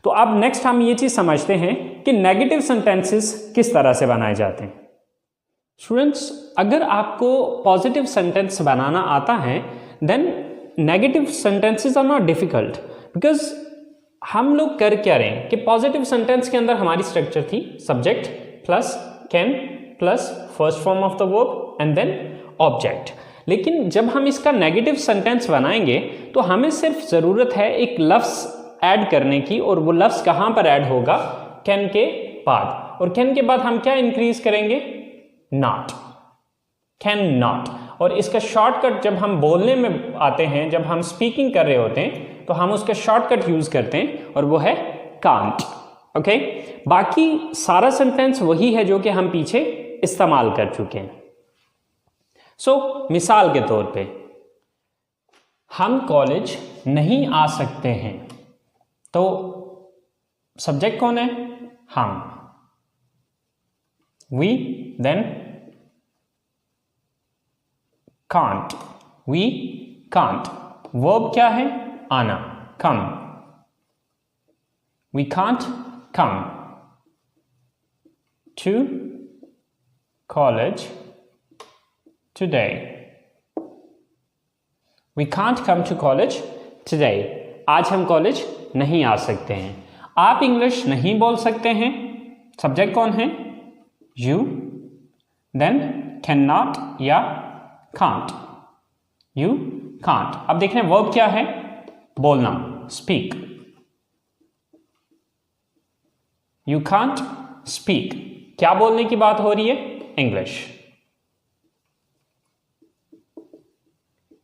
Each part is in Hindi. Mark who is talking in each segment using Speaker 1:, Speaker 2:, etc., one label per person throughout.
Speaker 1: तो अब नेक्स्ट हम ये चीज समझते हैं कि नेगेटिव सेंटेंसेस किस तरह से बनाए जाते हैं। स्टूडेंट्स, अगर आपको पॉजिटिव सेंटेंस बनाना आता है then negative sentences are not difficult, because हम लोग कर क्या रहे हैं कि पॉजिटिव सेंटेंस के अंदर हमारी स्ट्रक्चर थी subject plus can plus first form of the verb and then object. लेकिन जब हम इसका नेगेटिव सेंटेंस बनाएंगे तो हमें सिर्फ ज़रूरत है एक लफ्ज़ ऐड करने की, और वो लफ्ज़ कहाँ पर ऐड होगा? कैन के बाद। और कैन के बाद हम क्या इंक्रीज करेंगे? Not, can not. और इसका शॉर्टकट जब हम बोलने में आते हैं, जब हम स्पीकिंग कर रहे होते हैं, तो हम उसका शॉर्टकट यूज करते हैं और वो है कांट। ओके, बाकी सारा सेंटेंस वही है जो कि हम पीछे इस्तेमाल कर चुके हैं। सो मिसाल के तौर पे हम कॉलेज नहीं आ सकते हैं, तो सब्जेक्ट कौन है? हम, we, then can't, we can't. Verb क्या है? आना, come, we can't come to college today, we can't come to college today. आज हम कॉलेज नहीं आ सकते हैं। आप इंग्लिश नहीं बोल सकते हैं, सब्जेक्ट कौन है? यू, देन कैन नॉट या कांट, यू कांट। अब देख रहे हैं वर्ब क्या है? बोलना, स्पीक, यू कांट स्पीक। क्या बोलने की बात हो रही है? English,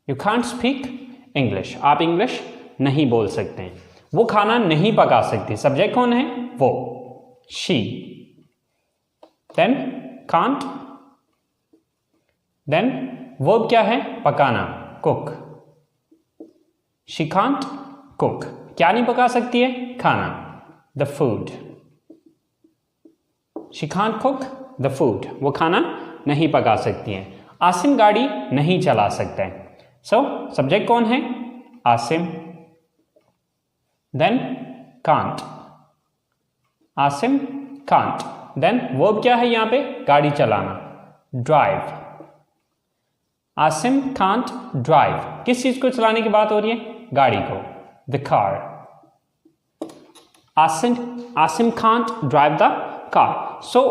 Speaker 1: you can't speak English. आप इंग्लिश नहीं बोल सकते हैं। वो खाना नहीं पका सकती, सब्जेक्ट कौन है? वो, she, then can't, then verb क्या है? पकाना, कुक, शी कांट कुक। क्या नहीं पका सकती है? खाना, the food, she can't cook the food. वो खाना नहीं पका सकती है। आसिम गाड़ी नहीं चला सकता है, सो सब्जेक्ट कौन है? Asim, then can't, Asim can't. Then verb क्या है यहाँ पे? गाड़ी चलाना, ड्राइव, आसिम कांट ड्राइव। किस चीज को चलाने की बात हो रही है? गाड़ी को, the car, Asim can't drive the car. So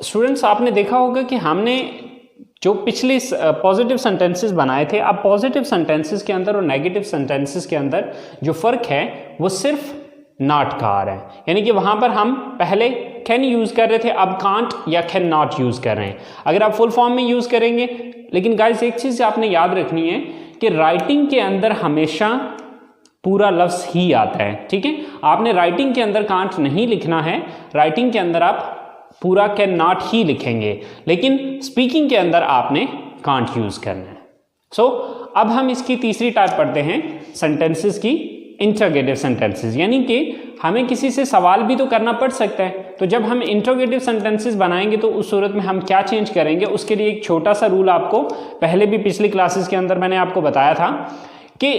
Speaker 1: students, आपने देखा होगा कि हमने जो पिछले पॉजिटिव सेंटेंसेस बनाए थे, अब पॉजिटिव सेंटेंसेस के अंदर और नेगेटिव सेंटेंसेस के अंदर जो फर्क है वो सिर्फ नॉट का आ रहा है। यानी कि वहां पर हम पहले कैन यूज कर रहे थे, अब कांट या कैन नॉट यूज कर रहे हैं। अगर आप फुल फॉर्म में यूज करेंगे, लेकिन गाइस एक चीज आपने याद रखनी है कि राइटिंग के अंदर हमेशा पूरा लफ्ज ही आता है, ठीक है? आपने राइटिंग के अंदर कांट नहीं लिखना है, राइटिंग के अंदर आप पूरा कैन नॉट ही लिखेंगे, लेकिन स्पीकिंग के अंदर आपने कांट यूज करना है। सो अब हम इसकी तीसरी टाइप पढ़ते हैं सेंटेंसेस की, इंटरोगेटिव सेंटेंसेस। यानी कि हमें किसी से सवाल भी तो करना पड़ सकता है, तो जब हम इंटरोगेटिव सेंटेंसेस बनाएंगे तो उस सूरत में हम क्या चेंज करेंगे, उसके लिए एक छोटा सा रूल आपको पहले भी पिछली क्लासेस के अंदर मैंने आपको बताया था कि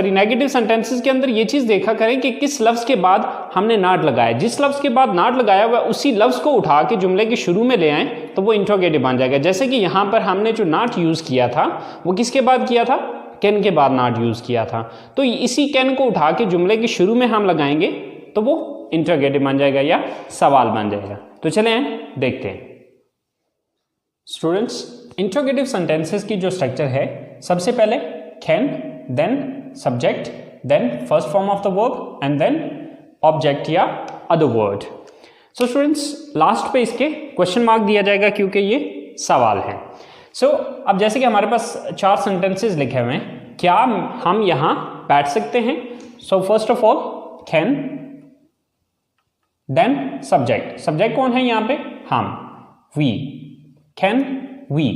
Speaker 1: नेगेटिव सेंटेंसेस के अंदर ये चीज देखा करें कि किस लफ्ज के बाद हमने नॉट लगाया। जिस लफ्ज के बाद नॉट लगाया हुआ उसी लफ्ज को उठा के जुमले के शुरू में ले आए तो वो इंटरोगेटिव बन जाएगा। जैसे कि यहां पर हमने जो नॉट यूज किया था वो किसके बाद किया था? कैन के बाद नॉट यूज किया था। तो इसी कैन को उठा के जुमले के शुरू में हम लगाएंगे तो वो इंटरोगेटिव बन जाएगा या सवाल बन जाएगा। तो चले देखते हैं स्टूडेंट्स, इंटरोगेटिव सेंटेंसेस की जो स्ट्रक्चर है, सबसे पहले can, then subject, then first form of the verb and then object या other word. So students, last पे इसके क्वेश्चन मार्क दिया जाएगा क्योंकि ये सवाल है। सो अब जैसे कि हमारे पास 4 सेंटेंसेस लिखे हुए हैं, क्या हम यहां बैठ सकते हैं? So first of all can, then subject, subject कौन है यहां पे? हम, we, can we.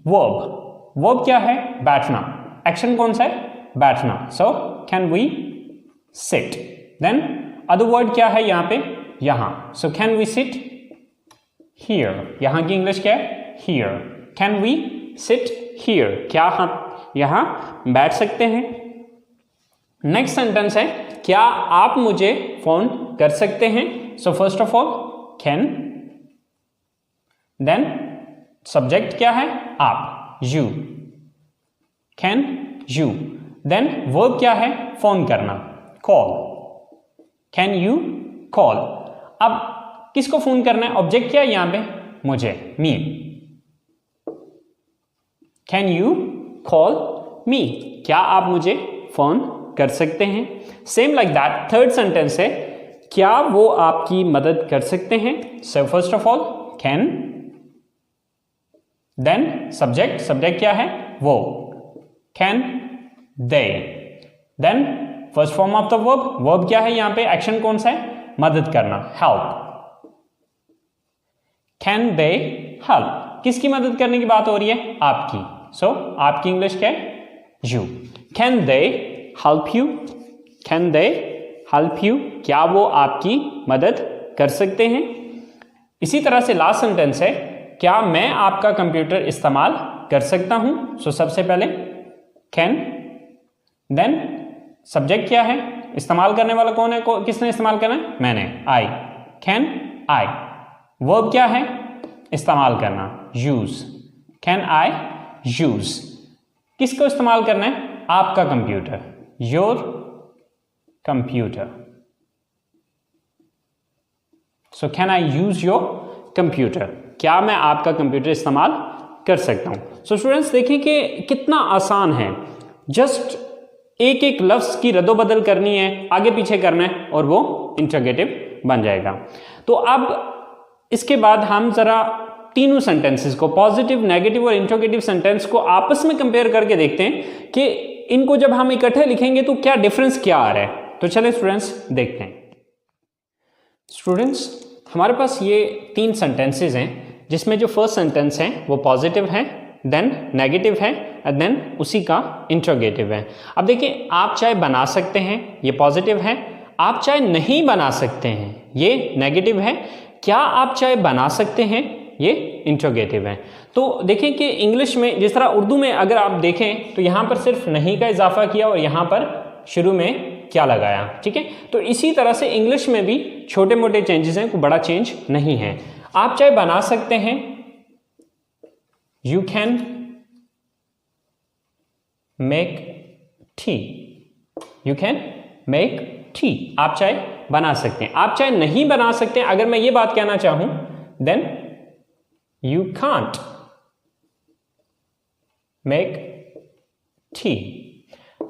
Speaker 1: Verb, verb क्या है? बैठना, एक्शन कौन सा है? बैठना, so can we sit. Then other word क्या है यहां पे? यहां, so can we sit here. यहां की इंग्लिश क्या है? Here. Can we sit here, क्या हम यहां बैठ सकते हैं? नेक्स्ट सेंटेंस है क्या आप मुझे फोन कर सकते हैं? So first of all can, then subject क्या है? आप, you, can you, then verb क्या है? फोन करना, कॉल, कैन यू कॉल। अब किसको फोन करना है? ऑब्जेक्ट क्या है यहां पे? मुझे, me, can you call me, क्या आप मुझे फोन कर सकते हैं? Same like that third sentence है, क्या वो आपकी मदद कर सकते हैं? So first of all can, then subject, subject क्या है? वो, can they, then first form of the verb, verb क्या है यहां पे? एक्शन कौन सा है? मदद करना, हेल्प, कैन दे हेल्प, किसकी मदद करने की बात हो रही है? आपकी। सो आपकी इंग्लिश क्या है? You, can they help you, can they help you, क्या वो आपकी मदद कर सकते हैं? इसी तरह से लास्ट सेंटेंस है, क्या मैं आपका कंप्यूटर इस्तेमाल कर सकता हूं? सो सबसे पहले कैन, देन सब्जेक्ट क्या है? इस्तेमाल करने वाला कौन है? किसने इस्तेमाल करना है? मैंने, आई, कैन आई, वर्ब क्या है? इस्तेमाल करना, यूज, कैन आई यूज, किसको इस्तेमाल करना है? आपका computer, your computer. So can I use your computer, क्या मैं आपका कंप्यूटर इस्तेमाल कर सकता हूं? सो स्टूडेंट्स देखिए कि कितना आसान है, जस्ट एक एक लफ्ज की रद्दोबदल करनी है, आगे पीछे करना है और वो इंटरोगेटिव बन जाएगा। तो अब इसके बाद हम जरा तीनों सेंटेंसेस को, पॉजिटिव, नेगेटिव और इंटरोगेटिव सेंटेंस को आपस में कंपेयर करके देखते हैं कि इनको जब हम इकट्ठे लिखेंगे तो क्या डिफरेंस क्या आ रहा है। तो चलिए स्टूडेंट्स देखते हैं। स्टूडेंट्स हमारे पास ये तीन सेंटेंसेस हैं जिसमें जो फर्स्ट सेंटेंस है वो पॉजिटिव है, देन नेगेटिव है एंड देन उसी का इंटरोगेटिव है। अब देखिए, आप चाहे बना सकते हैं, ये पॉजिटिव है, आप चाहे नहीं बना सकते हैं, ये नेगेटिव है, क्या आप चाहे बना सकते हैं, ये इंटरोगेटिव है। तो देखें कि इंग्लिश में जिस तरह उर्दू में अगर आप देखें तो यहाँ पर सिर्फ नहीं का इजाफा किया और यहाँ पर शुरू में क्या लगाया, ठीक है। तो इसी तरह से इंग्लिश में भी छोटे मोटे चेंजेस हैं, कोई बड़ा चेंज नहीं है। आप चाहे बना सकते हैं, you can make tea, you can make tea, आप चाहे बना सकते हैं। आप चाहे नहीं बना सकते हैं, अगर मैं ये बात कहना चाहूं then you can't make tea.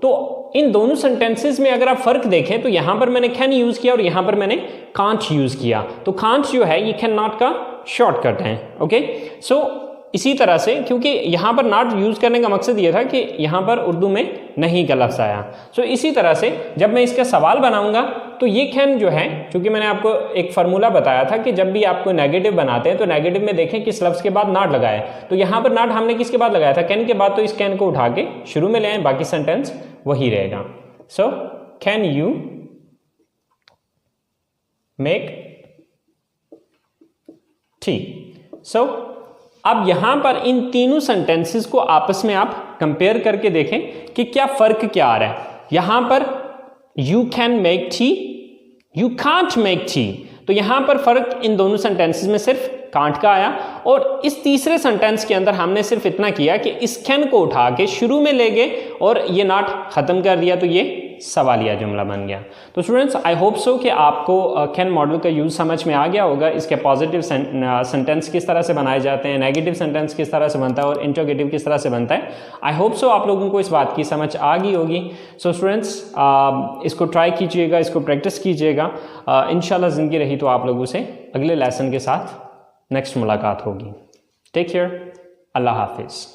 Speaker 1: तो इन दोनों सेंटेंसेस में अगर आप फर्क देखें तो यहां पर मैंने कैन यूज किया और यहां पर मैंने कांट यूज किया। तो कांट जो है ये कैन नॉट का शॉर्टकट है, ओके। सो इसी तरह से, क्योंकि यहां पर नॉट यूज करने का मकसद ये था कि यहां पर उर्दू में नहीं का लफ्ज आया। सो इसी तरह से जब मैं इसका सवाल बनाऊंगा तो ये कैन जो है, क्योंकि मैंने आपको एक फार्मूला बताया था कि जब भी आपको नेगेटिव बनाते हैं तो नेगेटिव में देखें किस लफ्ज के बाद नॉट लगाए। तो यहां पर नॉट हमने किसके बाद लगाया था? कैन के बाद। तो इस कैन को उठा के शुरू में ले आए, बाकी सेंटेंस वही रहेगा। So can you make tea. So अब यहां पर इन तीनों सेंटेंसेस को आपस में आप कंपेयर करके देखें कि क्या फर्क क्या आ रहा है। यहां पर you can make tea, you can't make tea, तो यहां पर फर्क इन दोनों सेंटेंसेस में सिर्फ कांट का आया। और इस तीसरे सेंटेंस के अंदर हमने सिर्फ इतना किया कि इस कैन को उठा के शुरू में ले गए और ये नॉट खत्म कर दिया, तो ये सवालिया जुमला बन गया। तो स्टूडेंट्स आई होप सो कि आपको कैन मॉडल का यूज समझ में आ गया होगा। इसके पॉजिटिव सेंटेंस किस तरह से बनाए जाते हैं, नेगेटिव सेंटेंस किस तरह से बनता है और इंटरोगेटिव किस तरह से बनता है। आई होप सो आप लोगों को इस बात की समझ आ गई होगी। सो स्टूडेंट्स इसको ट्राई कीजिएगा, इसको प्रैक्टिस कीजिएगा। इंशाल्लाह ज़िंदगी रही तो आप लोगों से अगले लेसन के साथ नेक्स्ट मुलाकात होगी। टेक केयर, अल्लाह हाफिज़।